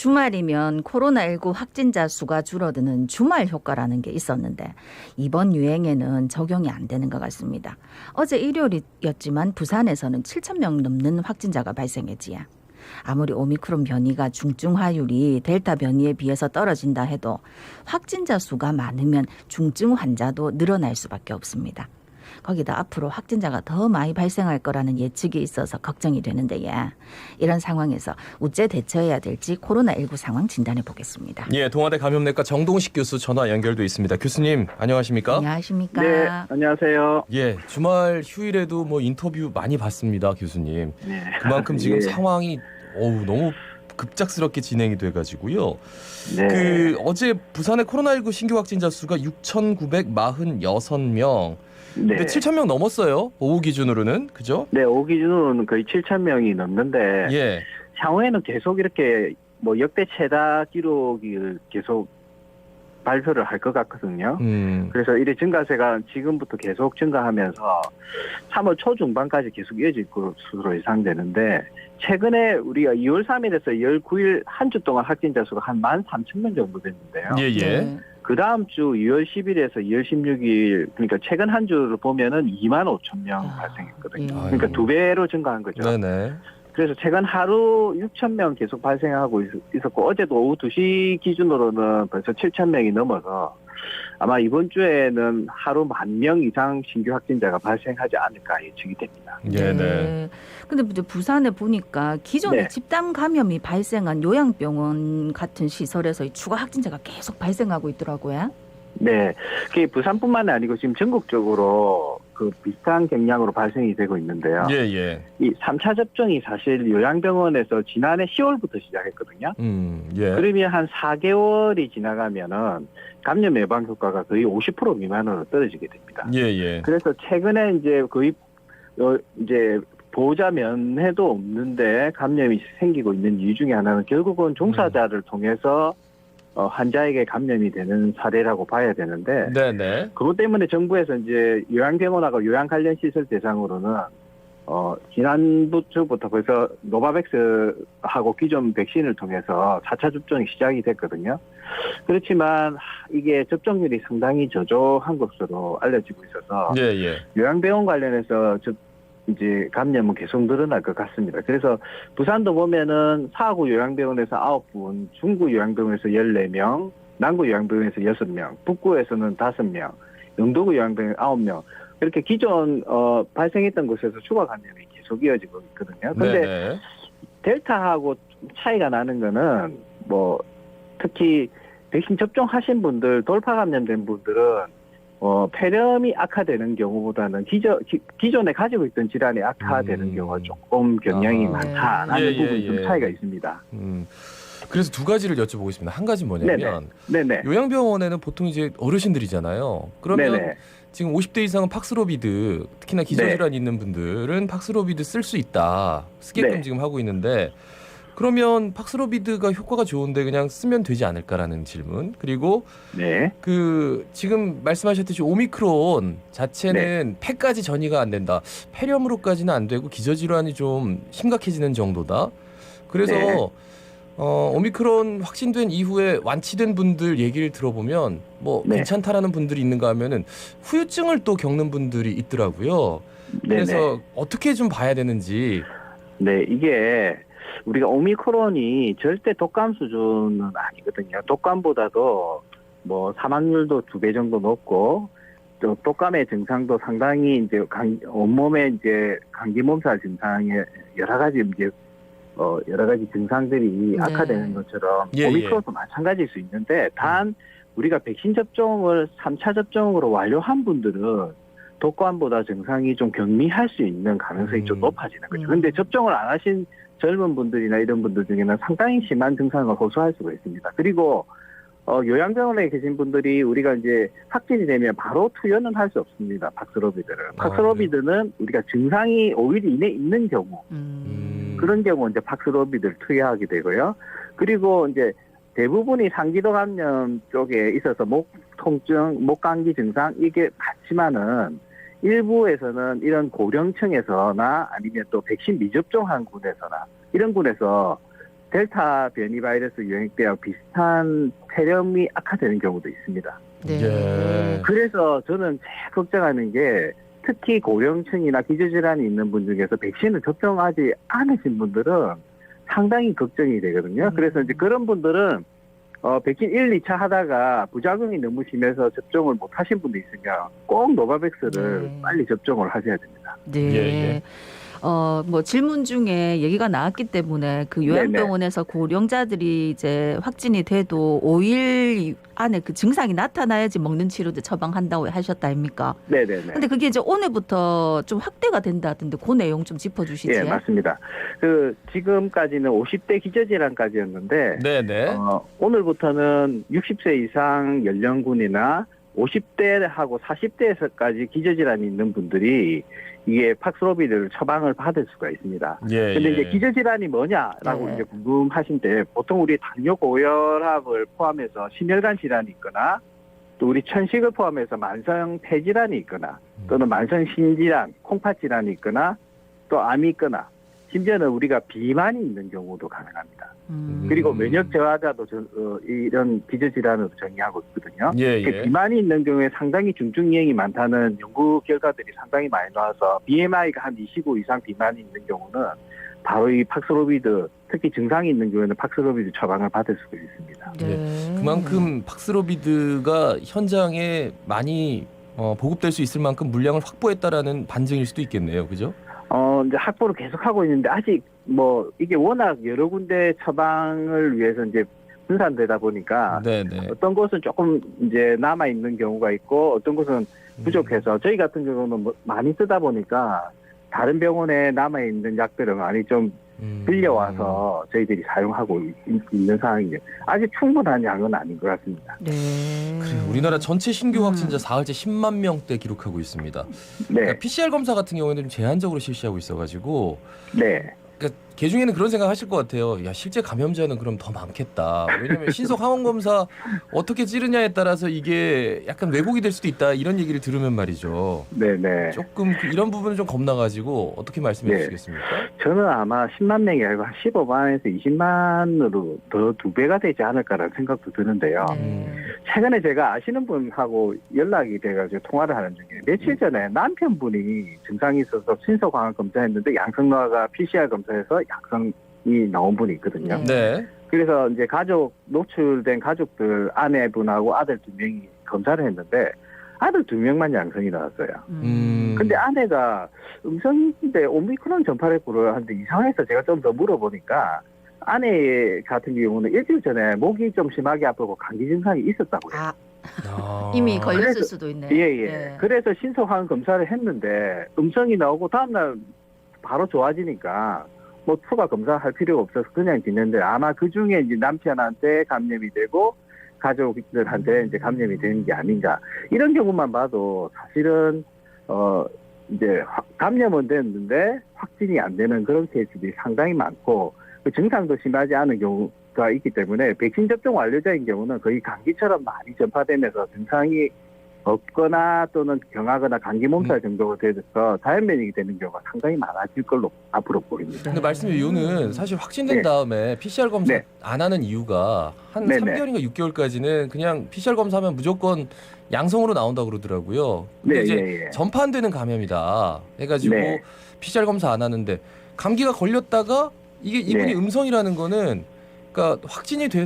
주말이면 코로나19 확진자 수가 줄어드는 주말 효과라는 게 있었는데 이번 유행에는 적용이 안 되는 것 같습니다. 어제 일요일이었지만 부산에서는 7천 명 넘는 확진자가 발생했지요. 아무리 오미크론 변이가 중증화율이 델타 변이에 비해서 떨어진다 해도 확진자 수가 많으면 중증 환자도 늘어날 수밖에 없습니다. 거기다 앞으로 확진자가 더 많이 발생할 거라는 예측이 있어서 걱정이 되는데요. 이런 상황에서 어째 대처해야 될지 코로나19 상황 진단해 보겠습니다. 예, 동아대 감염내과 정동식 교수 전화 연결돼 있습니다. 교수님, 안녕하십니까? 안녕하십니까? 네, 안녕하세요. 예, 주말 휴일에도 인터뷰 많이 봤습니다, 교수님. 네. 그만큼 지금 예. 상황이 너무 급작스럽게 진행이 돼가지고요. 네. 어제 부산의 코로나19 신규 확진자 수가 6,946명. 네. 근데 7,000명 넘었어요. 오후 기준으로는. 그죠? 네, 오 기준으로는 거의 7천 명이 넘는데 예. 향후에는 계속 이렇게 역대 최다 기록을 계속 발표를 할 것 같거든요. 그래서 이래 증가세가 지금부터 계속 증가하면서 3월 초중반까지 계속 이어질 것으로 예상되는데 최근에 우리가 2월 3일에서 2월 9일 한 주 동안 확진자 수가 한 13,000명 정도 됐는데요. 예, 예. 네. 그 다음 주 2월 10일에서 2월 16일, 그러니까 최근 한 주를 보면은 25,000명 발생했거든요. 예. 그러니까 두 배로 증가한 거죠. 네네. 그래서 최근 하루 6,000명 계속 발생하고 있었고, 어제도 오후 2시 기준으로는 벌써 7,000명이 넘어서 아마 이번 주에는 하루 10,000명 이상 신규 확진자가 발생하지 않을까 예측이 됩니다. 네네. 근데 이제 부산에 보니까 기존에 네. 집단 감염이 발생한 요양병원 같은 시설에서 이 추가 확진자가 계속 발생하고 있더라고요. 네. 그게 부산뿐만 아니고 지금 전국적으로 그 비슷한 경향으로 발생이 되고 있는데요. 예, 예. 이 3차 접종이 사실 요양병원에서 지난해 10월부터 시작했거든요. 예. 그러면 한 4개월이 지나가면은 감염 예방 효과가 거의 50% 미만으로 떨어지게 됩니다. 예, 예. 그래서 최근에 이제 거의 이제 보호자 면회도 없는데 감염이 생기고 있는 이유 중에 하나는 결국은 종사자를 통해서 환자에게 감염이 되는 사례라고 봐야 되는데 네네. 그것 때문에 정부에서 이제 요양병원하고 요양 관련 시설 대상으로는 지난주부터 벌써 노바백스하고 기존 백신을 통해서 4차 접종이 시작이 됐거든요. 그렇지만 이게 접종률이 상당히 저조한 것으로 알려지고 있어서 예, 예. 요양병원 관련해서 이제 감염은 계속 늘어날 것 같습니다. 그래서 부산도 보면은 사구 요양병원에서 9분, 중구 요양병원에서 14명, 남구 요양병원에서 6명, 북구에서는 5명, 영도구 요양병원 9명. 이렇게 기존 발생했던 곳에서 추가 감염이 계속 이어지고 있거든요. 근데 네네. 델타하고 차이가 나는 거는 특히 백신 접종하신 분들, 돌파 감염된 분들은 폐렴이 악화되는 경우보다는 기존에 가지고 있던 질환이 악화되는 경우가 조금 경향이 많다라는 부분이 좀 차이가 있습니다. 그래서 두 가지를 여쭤보겠습니다. 한 가지 뭐냐면 네네. 요양병원에는 보통 이제 어르신들이잖아요. 그러면 네네. 지금 50대 이상은 팍스로비드, 특히나 기저질환이 있는 분들은 팍스로비드 쓸 수 있다. 쓰게끔 네. 지금 하고 있는데 그러면 팍스로비드가 효과가 좋은데 그냥 쓰면 되지 않을까라는 질문. 그리고 네. 지금 말씀하셨듯이 오미크론 자체는 폐까지 전이가 안 된다. 폐렴으로까지는 안 되고 기저질환이 좀 심각해지는 정도다. 그래서 네. 오미크론 확진된 이후에 완치된 분들 얘기를 들어보면 네. 괜찮다라는 분들이 있는가 하면은 후유증을 또 겪는 분들이 있더라고요. 그래서 네네. 어떻게 좀 봐야 되는지. 네, 이게 우리가 오미크론이 절대 독감 수준은 아니거든요. 독감보다도 사망률도 2배 정도 높고 또 독감의 증상도 상당히 이제 온몸에 이제 감기 몸살 증상에 여러 가지 증상들이 악화되는 것처럼 예, 오미크론도 마찬가지일 수 있는데 단 우리가 백신 접종을 3차 접종으로 완료한 분들은 독감보다 증상이 좀 경미할 수 있는 가능성이 좀 높아지는 거죠. 그런데 접종을 안 하신 젊은 분들이나 이런 분들 중에는 상당히 심한 증상을 호소할 수가 있습니다. 그리고 요양병원에 계신 분들이 우리가 이제 확진이 되면 바로 투여는 할 수 없습니다. 팍스로비드를. 팍스로비드는 우리가 증상이 5일 이내 있는 경우 그런 경우 이제 팍스로비드를 투여하게 되고요. 그리고 이제 대부분이 상기도 감염 쪽에 있어서 목 통증, 목 감기 증상 이게 많지만은 일부에서는 이런 고령층에서나 아니면 또 백신 미접종한 군에서나 이런 군에서 델타 변이 바이러스 유행 때와 비슷한 폐렴이 악화되는 경우도 있습니다. 네. 예. 그래서 저는 제일 걱정하는 게 특히 고령층이나 기저질환이 있는 분 중에서 백신을 접종하지 않으신 분들은 상당히 걱정이 되거든요. 그래서 이제 그런 분들은 백신 1, 2차 하다가 부작용이 너무 심해서 접종을 못 하신 분도 있으면 꼭 노바백스를 네. 빨리 접종을 하셔야 됩니다. 네. 예. 뭐 질문 중에 얘기가 나왔기 때문에 그 요양병원에서 고령자들이 이제 확진이 돼도 5일 안에 그 증상이 나타나야지 먹는 치료도 처방한다고 하셨다 아닙니까? 네네네. 근데 그게 이제 오늘부터 좀 확대가 된다던데 그 내용 좀 짚어주시지. 예, 맞습니다. 지금까지는 50대 기저질환까지였는데, 네네. 오늘부터는 60세 이상 연령군이나 50대하고 40대에서까지 기저질환이 있는 분들이 이게 팍스로비드를 처방을 받을 수가 있습니다. 예. 근데 예. 이제 기저질환이 뭐냐라고 네. 이제 궁금하신데, 보통 우리 당뇨 고혈압을 포함해서 심혈관 질환이 있거나 또 우리 천식을 포함해서 만성 폐질환이 있거나 또는 만성 신질환, 콩팥 질환이 있거나 또 암이 있거나 심지어는 우리가 비만이 있는 경우도 가능합니다. 그리고 면역 저하자도 이런 기저질환으로 정의하고 있거든요. 예. 예. 비만이 있는 경우에 상당히 중증 유행이 많다는 연구 결과들이 상당히 많이 나와서 BMI가 한 25 이상 비만이 있는 경우는 바로 이 팍스로비드, 특히 증상이 있는 경우에는 팍스로비드 처방을 받을 수가 있습니다. 네. 그만큼 팍스로비드가 현장에 많이 보급될 수 있을 만큼 물량을 확보했다라는 반증일 수도 있겠네요. 그죠? 이제 확보를 계속하고 있는데 아직 이게 워낙 여러 군데 처방을 위해서 이제 분산되다 보니까 네네. 어떤 곳은 조금 이제 남아 있는 경우가 있고 어떤 곳은 부족해서 저희 같은 경우는 많이 쓰다 보니까 다른 병원에 남아 있는 약들을 많이 좀 빌려와서 저희들이 사용하고 있는 상황이에요. 아직 충분한 양은 아닌 것 같습니다. 네. 그래요. 우리나라 전체 신규 확진자 사흘째 10만 명대 기록하고 있습니다. 네, 그러니까 PCR 검사 같은 경우에는 좀 제한적으로 실시하고 있어가지고 네, 그러니까 개중에는 그런 생각하실 것 같아요. 야 실제 감염자는 그럼 더 많겠다. 왜냐하면 신속 항원 검사 어떻게 찌르냐에 따라서 이게 약간 왜곡이 될 수도 있다. 이런 얘기를 들으면 말이죠. 네, 네. 조금 이런 부분은 좀 겁나가지고 어떻게 말씀해 네. 주시겠습니까? 저는 아마 10만 명이 아니고 한 15만에서 20만으로 더 2배가 되지 않을까라는 생각도 드는데요. 네. 최근에 제가 아시는 분하고 연락이 돼가지고 통화를 하는 중에 며칠 전에 남편분이 증상이 있어서 신속 항원 검사했는데 양성 나와가 PCR 검사에서 양성이 나온 분이 있거든요. 네. 그래서 이제 노출된 가족들 아내분하고 아들 2명이 검사를 했는데 아들 2명만 양성이 나왔어요. 근데 아내가 음성인데 오미크론 전파력으로 하는데 이상해서 제가 좀 더 물어보니까 아내 같은 경우는 일주일 전에 목이 좀 심하게 아프고 감기 증상이 있었다고요. 이미 걸렸을 그래서- 수도 있네. 예. 네. 그래서 신속항원 검사를 했는데 음성이 나오고 다음날 바로 좋아지니까 추가 검사할 필요가 없어서 그냥 지냈는데 아마 그 중에 이제 남편한테 감염이 되고 가족들한테 이제 감염이 되는 게 아닌가. 이런 경우만 봐도 사실은 이제 감염은 됐는데 확진이 안 되는 그런 케이스들이 상당히 많고 그 증상도 심하지 않은 경우가 있기 때문에 백신 접종 완료자인 경우는 거의 감기처럼 많이 전파되면서 증상이 없거나 또는 경하거나 감기 몸살 정도가 돼서 자연 면역이 되는 경우가 상당히 많아질 걸로 앞으로 보입니다. 근데 말씀의 이유는 사실 확진된 네. 다음에 PCR 검사 네. 안 하는 이유가 한 네네. 3개월인가 6개월까지는 그냥 PCR 검사하면 무조건 양성으로 나온다고 그러더라고요. 근데 네, 이제 예. 전파 안 되는 감염이다 해가지고 네. PCR 검사 안 하는데 감기가 걸렸다가 이게 이분이 네. 음성이라는 거는 그러니까 확진이 된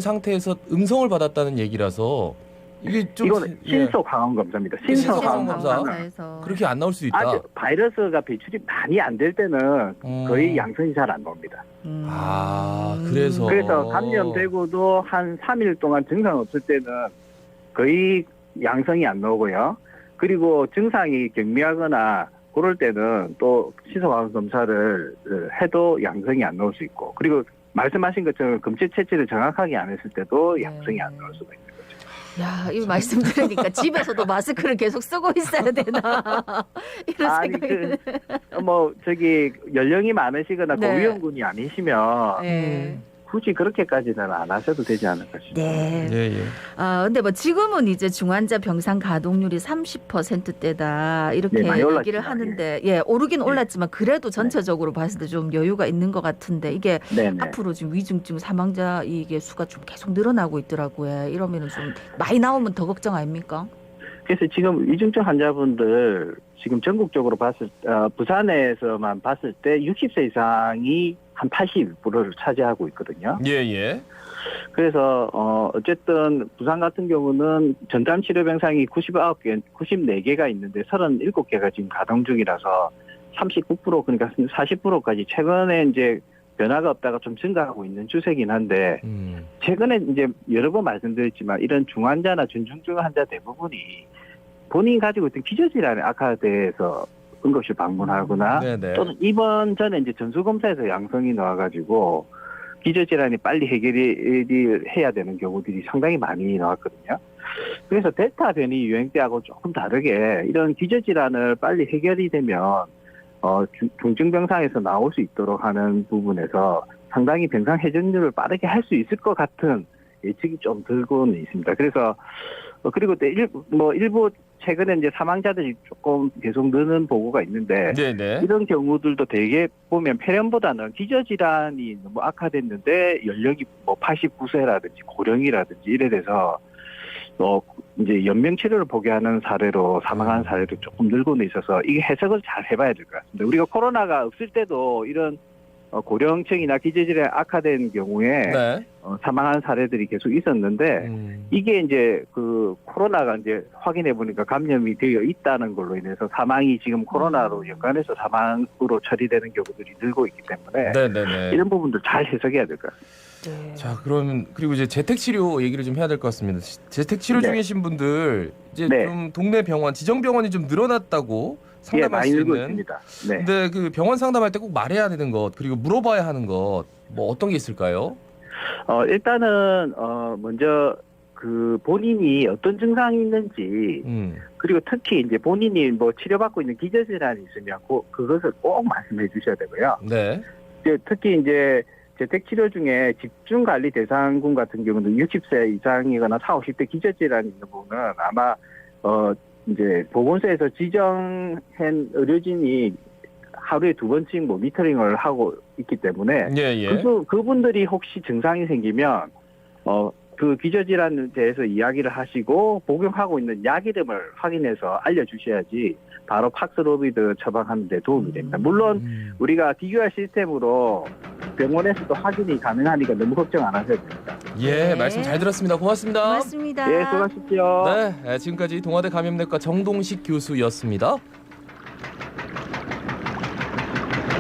상태에서 음성을 받았다는 얘기라서 이게 좀 이거는 신속 항원 검사입니다. 신속 항원 항원 검사. 검사에서 그렇게 안 나올 수도 있다. 아주 바이러스가 배출이 많이 안 될 때는 거의 양성이 잘 안 나옵니다. 그래서 그래서 감염되고도 한 3일 동안 증상 없을 때는 거의 양성이 안 나오고요. 그리고 증상이 경미하거나 그럴 때는 또 신속항원 검사를 해도 양성이 안 나올 수 있고 그리고 말씀하신 것처럼 검체 채취를 정확하게 안 했을 때도 양성이 안 나올 수가 있는 거죠. 야, 이 말씀 들으니까 집에서도 마스크를 계속 쓰고 있어야 되나 이런 아니 생각이. 연령이 많으시거나 네. 고위험군이 아니시면 네. 굳이 그렇게까지는 안 하셔도 되지 않을까 싶습니다. 네. 예, 예. 근데 뭐 지금은 이제 중환자 병상 가동률이 30%대다 이렇게 네, 많이 얘기를 올랐죠. 하는데 오르긴 올랐지만 그래도 전체적으로 봤을 때 좀 여유가 있는 것 같은데 이게 네네. 앞으로 지금 위중증 사망자 이게 수가 좀 계속 늘어나고 있더라고요. 이러면은 좀 많이 나오면 더 걱정 아닙니까? 그래서 지금 위중증 환자분들 지금 전국적으로 부산에서만 봤을 때 60세 이상이 한 81%를 차지하고 있거든요. 예, 예. 그래서 어쨌든 부산 같은 경우는 전담 치료 병상이 94개가 있는데 37개가 지금 가동 중이라서 39% 그러니까 40%까지 최근에 이제 변화가 없다가 좀 증가하고 있는 추세긴 한데 최근에 이제 여러 번 말씀드렸지만 이런 중환자나 중증 환자 대부분이 본인이 가지고 있던 기저질환에 악화돼서 응급실 방문하거나 네네. 또는 입원 전에 이제 전수검사에서 양성이 나와가지고 기저질환이 빨리 해결이 해야 되는 경우들이 상당히 많이 나왔거든요. 그래서 델타 변이 유행 때하고 조금 다르게 이런 기저질환을 빨리 해결이 되면 중증병상에서 나올 수 있도록 하는 부분에서 상당히 병상 회전율을 빠르게 할 수 있을 것 같은 예측이 좀 들고는 있습니다. 그래서 그리고 또 일부 최근에 이제 사망자들이 조금 계속 느는 보고가 있는데 네네. 이런 경우들도 대개 보면 폐렴보다는 기저질환이 너무 악화됐는데 연령이 뭐 89세라든지 고령이라든지 이래 돼서 이제 연명 치료를 포기하는 사례로 사망하는 사례도 조금 늘고는 있어서 이게 해석을 잘 해봐야 될 것 같습니다. 우리가 코로나가 없을 때도 이런 고령층이나 기저질환이 악화된 경우에 네. 사망한 사례들이 계속 있었는데 이게 이제 그 코로나가 이제 확인해 보니까 감염이 되어 있다는 걸로 인해서 사망이 지금 코로나로 연관해서 사망으로 처리되는 경우들이 늘고 있기 때문에 네네네. 이런 부분도 잘 해석해야 될 것 같습니다. 네. 자, 그럼 그리고 이제 재택 치료 얘기를 좀 해야 될 것 같습니다. 재택 치료 네. 중이신 분들 이제 네. 좀 동네 병원, 지정 병원이 좀 늘어났다고 예, 상담할 많이 수 늘고 있는. 있습니다. 네. 근데 그 병원 상담할 때 꼭 말해야 되는 것 그리고 물어봐야 하는 것 뭐 어떤 게 있을까요? 일단은 먼저 그 본인이 어떤 증상이 있는지 그리고 특히 이제 본인이 뭐 치료받고 있는 기저질환이 있으면 그것을 꼭 말씀해 주셔야 되고요. 네. 특히 이제 재택 치료 중에 집중 관리 대상군 같은 경우는 60세 이상이거나 40, 50대 기저질환이 있는 부분은 아마 이제 보건소에서 지정한 의료진이 하루에 2번씩 뭐 미터링을 하고 있기 때문에 예, 예. 그분들이 혹시 증상이 생기면 그 기저질환에 대해서 이야기를 하시고 복용하고 있는 약 이름을 확인해서 알려주셔야지 바로 팍스로비드 처방하는 데 도움이 됩니다. 물론 우리가 DUR 시스템으로 병원에서도 확인이 가능하니까 너무 걱정 안 하셔도 됩니다. 예, 네. 말씀 잘 들었습니다. 고맙습니다. 고맙습니다. 예, 수고하십시오. 네, 지금까지 동아대 감염내과 정동식 교수였습니다.